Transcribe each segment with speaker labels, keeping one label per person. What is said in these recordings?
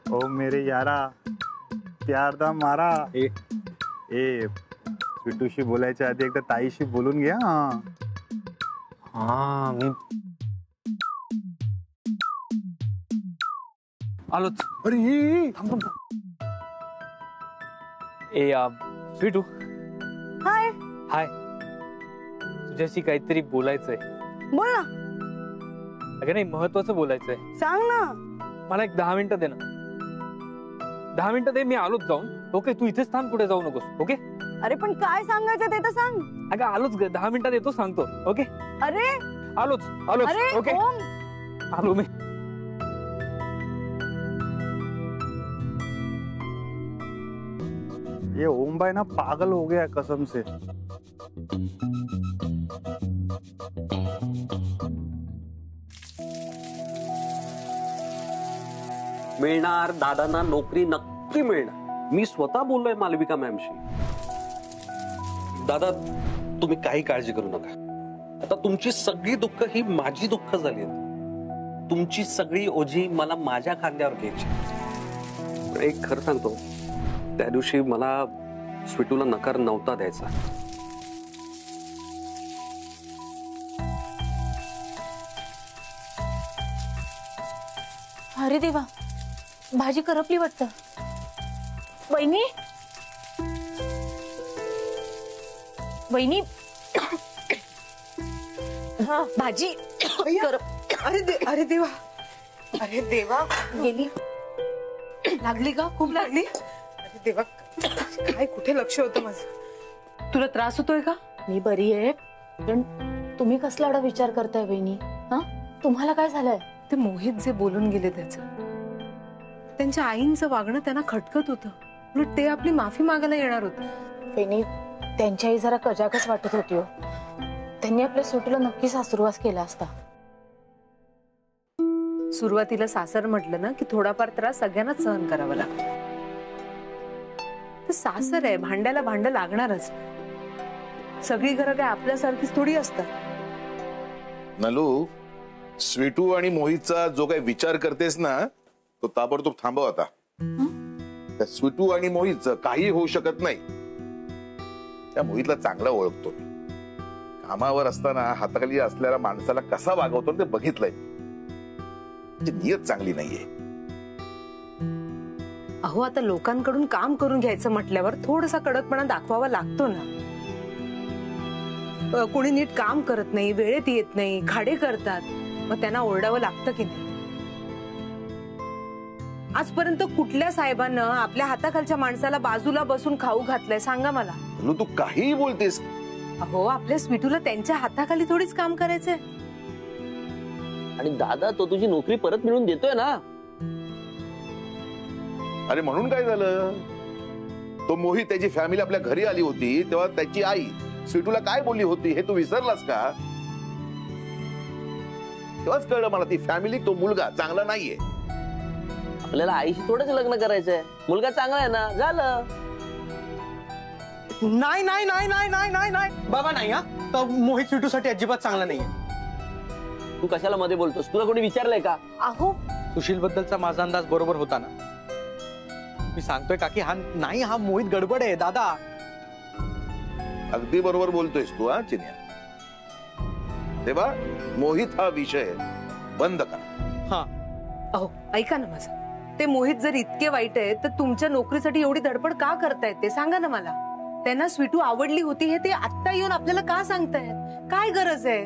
Speaker 1: ओ मेरे यारा प्यार दा मारा ए स्वीटूशी बोलायच्या आधी एकदा ताईशी बोलून घ्या.
Speaker 2: हा मी आलोच.
Speaker 1: अरे
Speaker 2: थांब. ए स्वीटू.
Speaker 3: हाय.
Speaker 2: हाय. तुझ्याशी काहीतरी बोलायचंय.
Speaker 3: बोल ना.
Speaker 2: अगं नाही, महत्वाचं बोलायचंय.
Speaker 3: सांग ना.
Speaker 2: मला एक 10 मिनिटं दे ना. 10 मिनिटं दे, मी आलोच जाऊन. ओके, तू इथेच थांब, कुठे जाऊ नकोस. ओके.
Speaker 3: अरे पण काय सांगायचं ते तर सांग.
Speaker 2: अगं आलोच, 10 मिनिटात येतो, सांगतो. ओके.
Speaker 3: अरे
Speaker 2: आलोच.
Speaker 3: अरे
Speaker 2: ओके.
Speaker 3: ओम.
Speaker 2: आलो मी.
Speaker 1: ये ओम भाई ना पागल हो गया कसम से.
Speaker 4: मिळणार दादांना नोकरी नक्की मिळणार. मी स्वतः बोललोय मालविका मॅमशी. दादा तुम्ही काही काळजी करू नका. आता तुमची सगळी दुःख ही माझी दुःख झाली आहेत. तुमची सगळी ओझी मला माझ्या खांद्यावर घ्यायची. पण एक खरं सांगतो, त्या दिवशी मला स्वीटूला नकार नव्हता द्यायचा.
Speaker 5: अरे देवा, भाजी करपली वाटतं. वहिनी वहिनी हा भाजी
Speaker 3: अरे देवा
Speaker 5: गेली.
Speaker 3: लागली का? खूप लागली. अरे देवा, काय कुठे लक्ष होतं माझं. तुला त्रास होतोय का?
Speaker 5: मी बरी आहे, पण तुम्ही कसला एवढा विचार करताय वहिनी? हा, तुम्हाला काय झालंय?
Speaker 3: ते मोहित जे बोलून गेले त्यांच्या आईंचं वागणं त्यांना खटकत होतं. उलट ते आपली माफी मागायला येणार होते.
Speaker 5: वहिनी, त्यांची आई जरा कजाकच वाटत होती हो. त्यांनी आपल्या सुटूला नक्की सासुरवास केला असता.
Speaker 3: सुरुवातीला सासर म्हटलं ना की थोडाफार त्रास सगळ्यांनाच सहन करावा लागतो. ते सासर आहे, भांड्याला भांड लागणारच. सगळी घरं काय आपल्यासारखीच थोडी असतात.
Speaker 6: नलू, स्वीटू आणि मोहितचा जो काही विचार करतेस ना, तो ताबडतोब थांबव आता. त्या स्वीटू आणि मोहितचं काही होऊ शकत नाही. त्या मोहितला चांगला ओळखतो मी. कामावर असताना हाताखाली असलेल्या माणसाला कसा वागवतो ते बघितलंय. म्हणजे नियत चांगली नाहीये.
Speaker 3: अहो, आता लोकांकडून काम करून घ्यायचं म्हटल्यावर थोडासा कडकपणा दाखवावा लागतो ना. कोणी नीट काम करत नाही, वेळेत येत नाही, खाडे करतात, मग त्यांना ओरडावं लागतं की नाही. आजपर्यंत कुठल्या साहेबांना आपल्या हाताखालच्या माणसाला बाजूला बसून खाऊ घातलंय सांगा मला.
Speaker 6: नलू, तू काहीही बोलतेस.
Speaker 3: अहो, आपल्या स्वीटूला त्यांच्या हाताखाली थोडीच काम करायचंय.
Speaker 4: आणि दादा तो तुझी नोकरी परत मिळवून देतोय ना.
Speaker 6: अरे म्हणून काय झालं? तो मोहित त्याची फॅमिली आपल्या घरी आली होती तेव्हा त्याची आई स्वीटूला काय बोलली होती हे तू विसरलास का? तेव्हाच कळलं मला ती फॅमिली, तो मुलगा चांगला नाहीये.
Speaker 4: आपल्याला आईशी थोडंच लग्न करायचंय. मुलगा चांगला आहे ना, झालं.
Speaker 7: नाही नाही नाही नाही नाही नाही नाही बाबा, नाही. हा, तर मोहित स्वीटूसाठी अजिबात चांगला नाहीये.
Speaker 4: तू कशाला मध्ये बोलतोस? तुला कोणी विचारलंय का?
Speaker 5: अहो,
Speaker 7: सुशील बद्दलचा माझा अंदाज बरोबर होता ना. मी सांगतोय काकी, हा नाही, हा मोहित गडबड आहे दादा.
Speaker 6: अगदी बरोबर बोलतोयस तू. हा चिन्या, तेव्हा मोहित हा विषय बंद कर.
Speaker 7: हा,
Speaker 3: अहो ऐका ना माझं. ते मोहित जर इतके वाईट आहे तर तुमच्या नोकरीसाठी एवढी धडपड का करतायत ते सांगा ना मला. त्यांना स्वीटू आवडली होती हे ते आत्ता येऊन आपल्याला का सांगतायत? काय गरज आहे?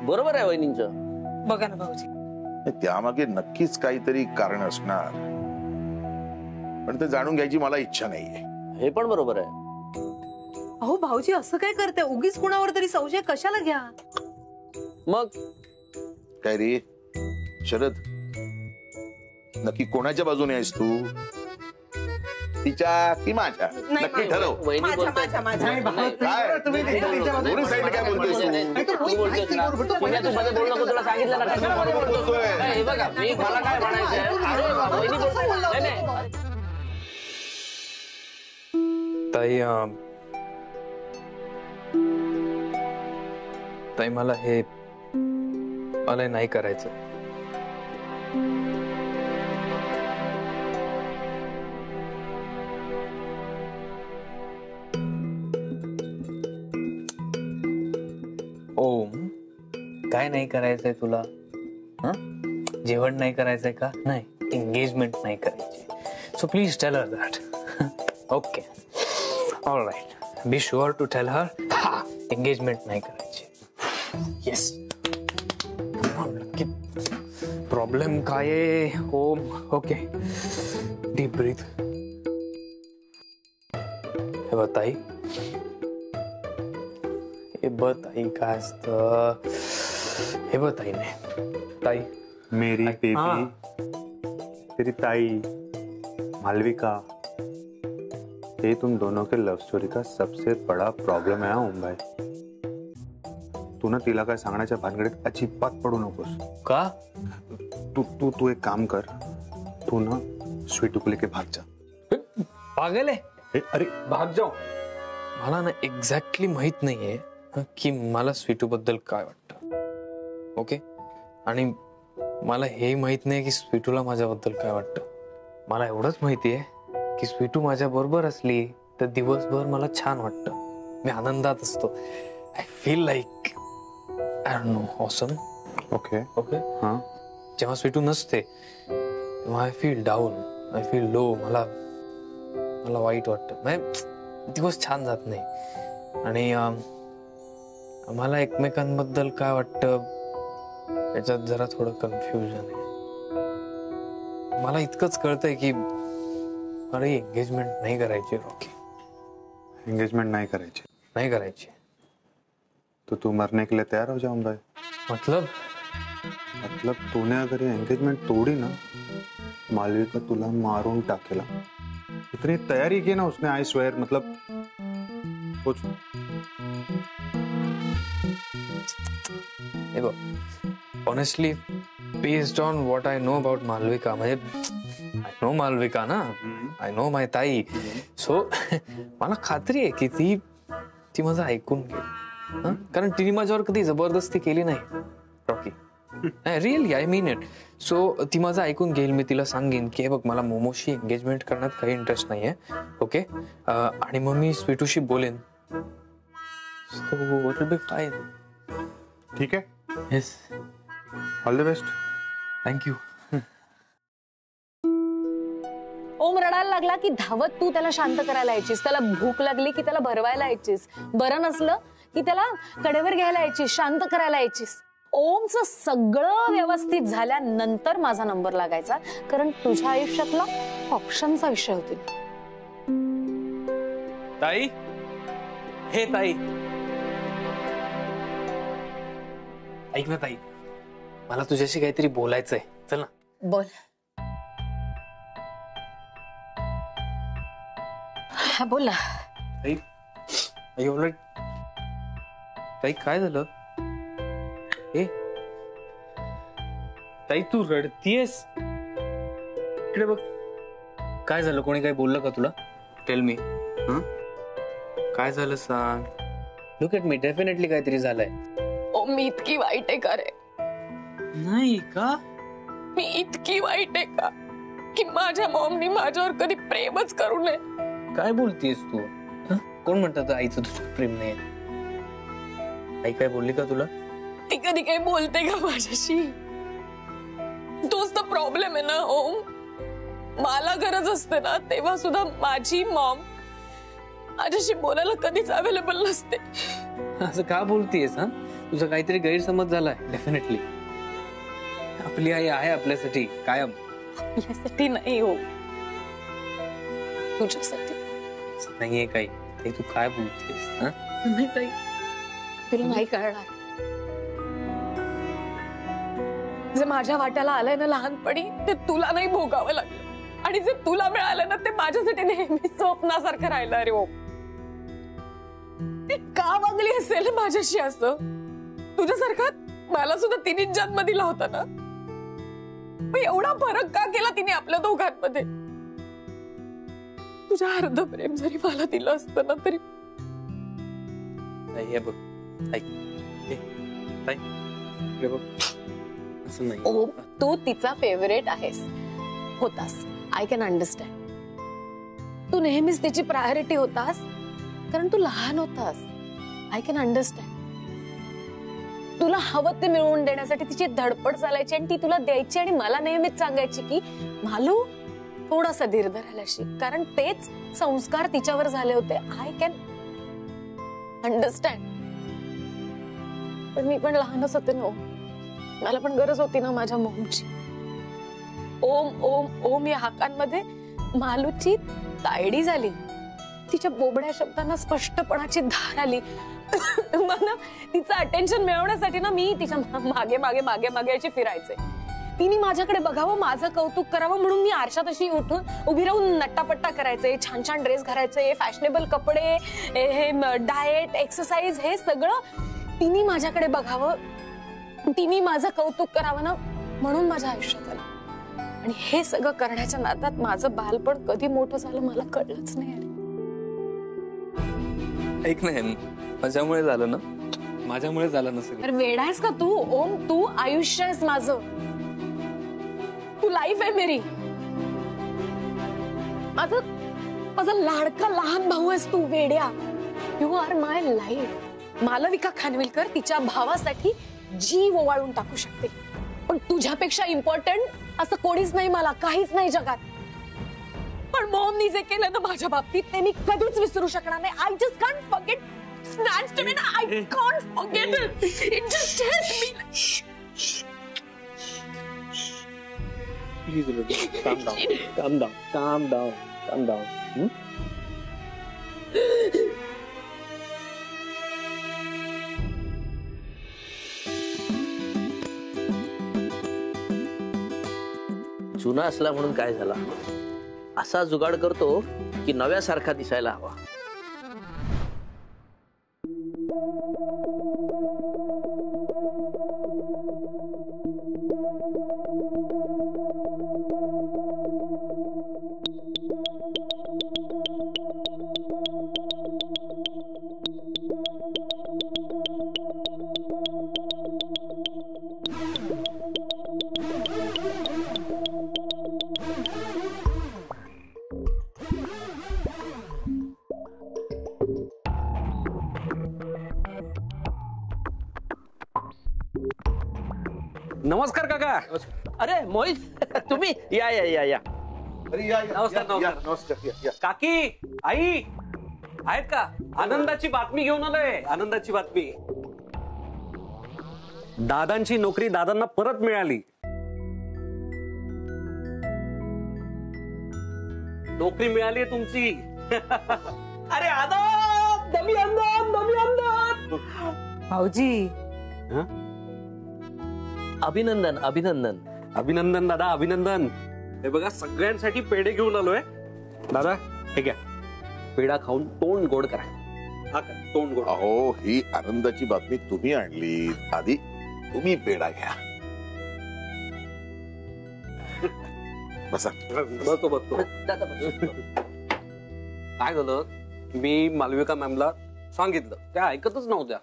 Speaker 4: बरोबर आहे वहिनींचं.
Speaker 3: बघा ना भाऊजी,
Speaker 6: त्यामागे नक्कीच काहीतरी कारण असणार, पण ते जाणून घ्यायची मला इच्छा नाहीये.
Speaker 4: हे पण बरोबर आहे.
Speaker 3: अहो भाऊजी असं काय करताय? उगीच कुणावर तरी संशय कशाला घ्या.
Speaker 4: मग
Speaker 6: काय रे शरद, नक्की कोणाच्या बाजूने आहेस तू? तिच्या की माझ्या? नक्की ठरव.
Speaker 4: वहिनी बोलतोय.
Speaker 6: काय दोन्ही साईडने काय बोलतोयस तू?
Speaker 4: तू बोलतोयस ना. पुण्या तू मध्ये बोलू नको, तुला सांगितलं ना. कशाला मध्ये बोलतोय? हे बघा, मी मला काय म्हणायचंय. अरे वहिनी बोलतोय. नाही नाही
Speaker 2: ताई, ताई मला हे नाही करायचं. काय नाही करायचंय तुला? जेवण नाही करायचंय का? नाही, एंगेजमेंट नाही करायची. So please tell her that. Okay, all right, be sure to tell her engagement नाही करायची. येस. प्रॉब्लेम काय आहे? ओम. Okay, deep breath. हे बघ ताई, हे बघ ताई, काय असतं हे बघ ताई. नाही ताई,
Speaker 1: मेरी बेबी, तेरी ताई मालविका, ये तुम दोनों के लव स्टोरी का सबसे बड़ा प्रॉब्लेम है ओम भाई. तू ना तिला काय सांगण्याच्या भानगडीत अजिबात पडू नकोस.
Speaker 2: का?
Speaker 1: तू तू तू एक काम कर, तू ना स्वीटू को लेके भाग जा.
Speaker 2: पागल आहे?
Speaker 1: अरे
Speaker 2: भाग जाऊ? मला ना एक्झॅक्टली माहित नाहीये की मला स्वीटू बद्दल काय वाटतं. ओके, आणि मला हे माहित नाही की स्वीटूला माझ्याबद्दल काय वाटतं. मला एवढंच माहितीये की स्वीटू माझ्या बरोबर असली तर दिवसभर मला छान वाटतं, मी आनंदात असतो. I feel like I don't know, awesome.
Speaker 1: Okay
Speaker 2: okay.
Speaker 1: हाँ,
Speaker 2: जेव्हा स्वीटू नसते तेव्हा I feel down, I feel low. मला वाईट वाटतं, दिवस छान जात नाही. आणि आम्हाला एकमेकांबद्दल काय वाटतं याच्यात जरा थोडं कन्फ्युजन आहे. मला इतकंच कळतंय की मला एंगेजमेंट नाही करायची. रॉकी,
Speaker 1: एंगेजमेंट नहीं करायची.
Speaker 2: नाही करायची.
Speaker 1: तो तू मरने के लिए तैयार हो जाऊं भाई.
Speaker 2: मतलब
Speaker 1: तूने अगर ये एंगेजमेंट तोड़ी ना, मालविका तुला मारून टाकेला. इतनी तैयारी की ना उसने, आई स्वेयर. मतलब कुछ
Speaker 2: honestly based on what I know about Malvika, म्हणजे आय नो मालविका ना, आय नो माय ताई. सो मला खात्री आहे की ती माझं ऐकून घेईल. कारण तिने माझ्यावर कधी जबरदस्ती केली नाही Rocky. Really, I mean it. So ती माझं ऐकून घेईल. मी तिला सांगेन की हे बघ, मला मोमोशी एंगेजमेंट करण्यात काही इंटरेस्ट नाहीये. ओके, आणि मग मी स्वीटूशी बोलेन. So it will be fine.
Speaker 1: ठीक है.
Speaker 2: Yes,
Speaker 1: all the best.
Speaker 2: Thank you.
Speaker 5: Om रडायला लागला की धावत तू त्याला शांत करायला यायचीस. त्याला भूक लागली की त्याला भरवायला यायचीस. बरं नसलं की त्याला कडेवर घ्यायला यायचीस, शांत करायला यायचीस. ओमचं सगळं व्यवस्थित झाल्यानंतर माझा नंबर लागायचा, कारण तुझ्या आयुष्यातला ऑप्शनचा विषय होती.
Speaker 2: ताई, हे ताई, ऐक ना ताई, मला तुझ्याशी काहीतरी बोलायचंय. चल ना.
Speaker 5: बोल. हा बोल ना.
Speaker 2: ताई, एवढं ताई काय झालं? ए ताई, तू रडतीयस? इकडे बघ. काय झालं? कोणी काही बोललं का तुला? Tell me. काय झालं सांग. लुक एट मी, डेफिनेटली काहीतरी झालंय.
Speaker 5: ओ, मी इतकी वाईट आहे का रे?
Speaker 2: नाही का?
Speaker 5: मी इतकी वाईट आहे का की माझ्या मॉमनी माझ्यावर कधी प्रेमच करू नये?
Speaker 2: काय बोलतेस तू? कोण म्हणतात आईचं तुझं प्रेम नाही? आई काय बोलली का तुला?
Speaker 5: ती कधी काही बोलते का माझ्याशी? तोच तर प्रॉब्लेम आहे ना ओम. मला गरज असते ना तेव्हा सुद्धा माझी मॉम माझ्याशी बोलायला कधीच अवेलेबल नसते.
Speaker 2: असं का बोलतेस? हा, तुझा काहीतरी गैरसमज झालाय. डेफिनेटली आपली आई आहे आपल्यासाठी कायम.
Speaker 5: यासाठी नाही हो, तुझ्यासाठी.
Speaker 2: नाहीये काही. ते तू काय बोलतेस?
Speaker 5: नाही ताई, तुला नाही कळणार. जे माझ्या वाट्याला आलंय ना लहानपणी, ते तुला नाही भोगावं लागलं. आणि जे तुला मिळालं ना, ते माझ्यासाठी नेहमी स्वप्नासारखं राहिलं. अरे ओ, ती का वागली असेल माझ्याशी असं? तुझ्यासारखा मला सुद्धा तिने जन्म दिला होता ना, एवढा फरक का केला तिने आपल्या दोघांमध्ये? तुझ्या अर्ध प्रेम जरी मला दिलं असतं ना तरी.
Speaker 2: हे बघ, ऐक, हे बघ, असं नाही.
Speaker 5: ओ, तू तिचा फेवरेट आहेस, होतास. I can understand. तू नेहमीच तिची प्रायोरिटी होतास कारण तू लहान होतास. I can understand. तुला हवं ते मिळवून देण्यासाठी तिची धडपड चालायची आणि ती तुला द्यायची आणि मला नेहमीच सांगायची की मालू थोडासा धीर धरायला शिक, कारण तेच संस्कार तिच्यावर झाले होते. I can understand. पण मी पण लहानच होते ना, मला पण गरज होती ना माझ्या मॉमची. ओम ओम ओम या हाकांमध्ये मालूची तायडी झाली. तिच्या बोबड्या शब्दांना स्पष्टपणाची धार आली. मला तिचं अटेन्शन मिळवण्यासाठी ना मी तिच्या मागे मागे मागे मागे अशी फिरायचे. तिने माझ्याकडे बघावं, माझं कौतुक करावं म्हणून मी आरशात अशी उठून उभी राहून नट्टापट्टा करायचे, छान छान ड्रेस घालायचे, फॅशनेबल कपडे, हे डाएट, एक्सरसाइज, हे सगळं तिने माझ्याकडे बघावं, तिने माझं कौतुक करावं ना म्हणून माझ्या आयुष्यात आलं. आणि हे सगळं करण्याच्या नादात माझं बालपण कधी मोठं झालं मला कळलंच नाही.
Speaker 2: ऐक नाही, माझ्यामुळे झालं ना, माझ्यामुळे झालं नसेल.
Speaker 5: अरे वेडा आहेस का तू ओम? तू आयुष्य आहेस माझं, तू लाईफ आहे मेरी. माझा लाडका लहान भाऊ आहेस तू वेड्या. You are my life. Malvika Khanvilkar तिच्या भावासाठी जीव ओवाळून टाकू शकते, पण तुझ्यापेक्षा इम्पॉर्टंट असं कोणीच नाही मला, काहीच नाही जगात. पण मॉमनी जे केलं ना माझ्या बाबतीत ते मी कधीच विसरू शकणार नाही. I just can't forget. Snatched him and I can't forget it. It just hit me.
Speaker 4: Please, calm down. Calm down. Calm down. Calm down.
Speaker 8: जुना असला म्हणून काय झाला, असा जुगाड करतो की नव्यासारखा दिसायला हवा.
Speaker 4: नमस्कार काका.
Speaker 8: अरे मोहित, तुम्ही या या या या.
Speaker 4: नमस्कार नमस्कार. काकी, आई आहेत का? आनंदाची बातमी घेऊन आलोय. आनंदाची बातमी. दादांची नोकरी दादांना परत मिळाली. नोकरी मिळाली तुमची. अरे आनंद, दमी आनंद, दमी आनंद.
Speaker 3: भाऊजी
Speaker 8: अभिनंदन अभिनंदन.
Speaker 4: अभिनंदन दादा, अभिनंदन. हे बघा सगळ्यांसाठी पेढे घेऊन आलोय. दादा हे घ्या, पेढा खाऊन तोंड गोड करा. हा का, तोंड गोड.
Speaker 6: अहो, ही आनंदाची बातमी तुम्ही आणली, आधी तुम्ही पेढा घ्या. बसा.
Speaker 4: बसतो बसतो. काय झालं, मी मालविका मॅमला सांगितलं, त्या ऐकतच नव्हत्या.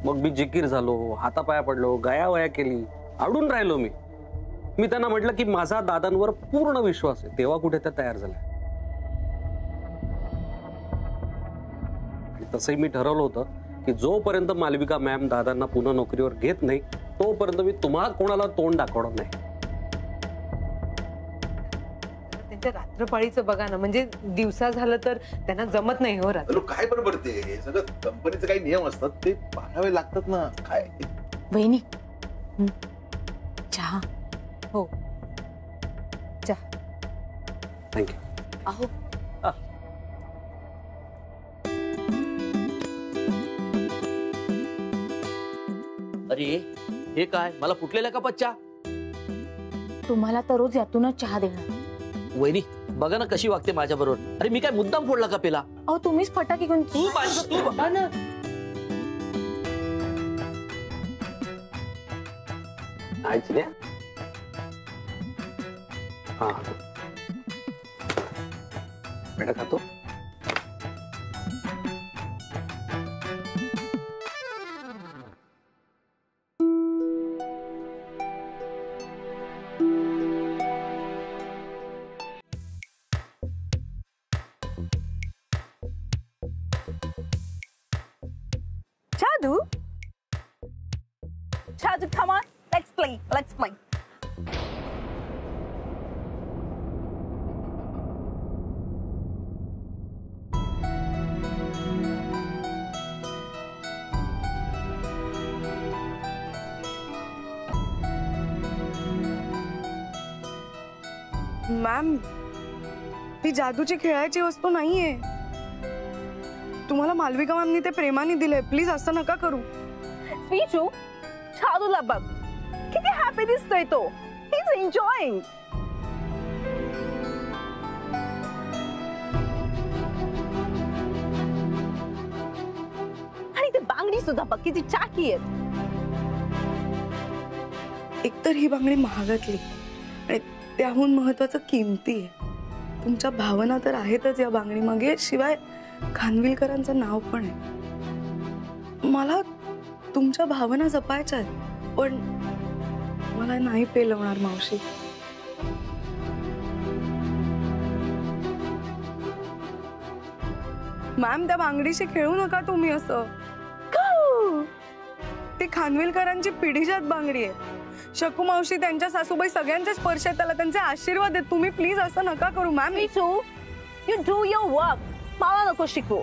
Speaker 4: मग मी जिकीर झालो, हातापाया पडलो, गयावया केली, अडून राहिलो मी. त्यांना म्हटलं की माझा दादांवर पूर्ण विश्वास आहे. तेव्हा कुठे त्या तयार झाल्या. तसंही मी ठरवलं होतं की जोपर्यंत मालविका मॅम दादांना पुन्हा नोकरीवर घेत नाही तोपर्यंत मी तुम्हाला कोणाला तोंड दाखवणार नाही.
Speaker 3: त्यांच्या रात्रपाळीचं बघा ना, म्हणजे दिवसा झालं तर त्यांना जमत नाही हो रात्री.
Speaker 6: काय बरोबर ते सगळं कंपनीचे काही नियम असतात ते पाळावे लागतात ना. काय
Speaker 5: वहिनी चहा.
Speaker 3: हो चहा.
Speaker 4: थँक्यू.
Speaker 5: अहो
Speaker 8: अरे हे काय, मला फुटलेला का पच्चा?
Speaker 5: तुम्हाला तर रोज यातूनच चहा देणार.
Speaker 8: वहिनी बघा ना कशी वागते माझ्या बरोबर. अरे मी काय मुद्दाम फोडला का पेला?
Speaker 5: अहो तुम्हीच फटाके घेऊन
Speaker 8: तू माझं तू
Speaker 3: हा ना.
Speaker 4: हा पेढा खातो.
Speaker 9: Shadu? Shadu, come on. Let's play. Let's play.
Speaker 5: Ma'am, ती जादूची खेळायची वस्तू नाहीये. तुम्हाला मालविका मॅमनी ते प्रेमाने दिले. प्लीज असं नका करू.
Speaker 9: Sweetu, Shaduला बघ. किती हॅपी दिसतोय तो. He's enjoying. आणि ते बांगडी सुद्धा बघ किती चाकी आहेत.
Speaker 5: एकतर ही बांगडी महागातली आणि त्याहून महत्वाचं किमती आहे. तुमच्या भावना तर आहेतच या बांगडी मागे, शिवाय खानविलकरांचं नाव पण आहे. मला तुमच्या भावना जपायच्या आहेत, पण मला नाही पेलवणार मावशी. मॅम, त्या बांगडीशी खेळू नका तुम्ही असं. ती खानविलकरांची पिढीजात बांगडी आहे. शकू मावशी, त्यांच्या सासूबाई सगळ्यांचे स्पर्श आहेत त्याला, त्यांचे आशीर्वाद आहेत. तुम्ही प्लीज असं नका करू ma'am.
Speaker 9: Sweetu, you do your work. मला नको शिकू.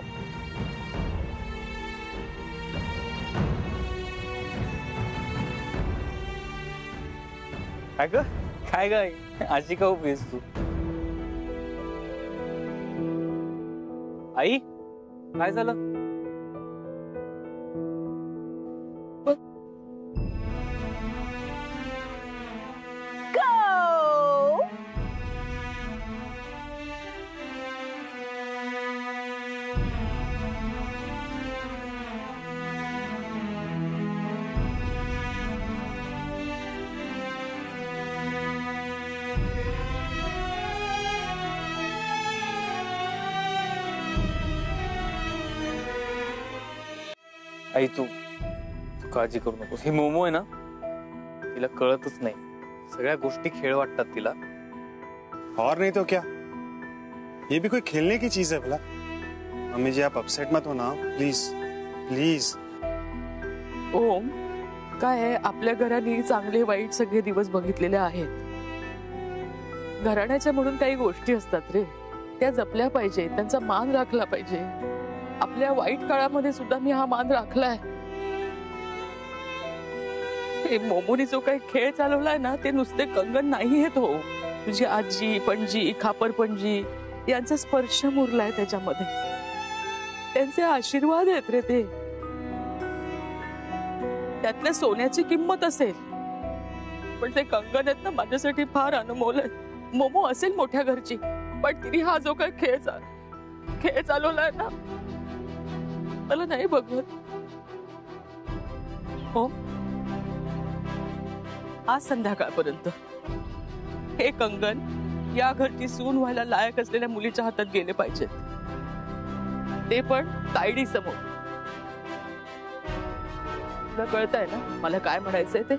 Speaker 7: काय काय अशी का उभीस तू? आई, काय झालं?
Speaker 9: Go!
Speaker 7: आई, तू काळजी करू नको. ही मोमो आहे ना, तिला कळतच नाही. सगळ्या गोष्टी खेळ वाटतात तिला.
Speaker 10: और नहीं तो क्या, ये भी कोई खेलने की चीज है भला. मम्मी जी, आप अपसेट मत हो ना, प्लीज प्लीज.
Speaker 11: ओम, काय आहे, आपल्या घराने चांगले वाईट सगळे दिवस बघितलेले आहेत. घराण्याच्या म्हणून काही गोष्टी असतात रे, त्या जपल्या पाहिजे, त्यांचा मान राखला पाहिजे. आपल्या वाईट काळामध्ये सुद्धा मी हा मान राखलाय. हे मोमोनी जो काही खेळ चालवलाय ना, ते नुसते कंगन नाही तो. तुझी आजी, पणजी, खापर पणजी यांचा स्पर्श मुरलाय त्याच्यामध्ये. त्यांचे आशीर्वाद आहेत रे ते. त्यातल्या सोन्याची किंमत असेल, पण ते कंगन आहेत ना, माझ्यासाठी फार अनमोल आहेत. मोमो असेल मोठ्या घरची, पण तिने हा जो काही खेळ चालवलाय ना, मला नाही बघत. हो, आज संध्याकाळपर्यंत हे कंगन या घरची सून व्हायला लायक असलेल्या मुलीच्या हातात गेले पाहिजेत, ते पण तायडी समोर. तुला कळतंय ना मला काय म्हणायचंय ते?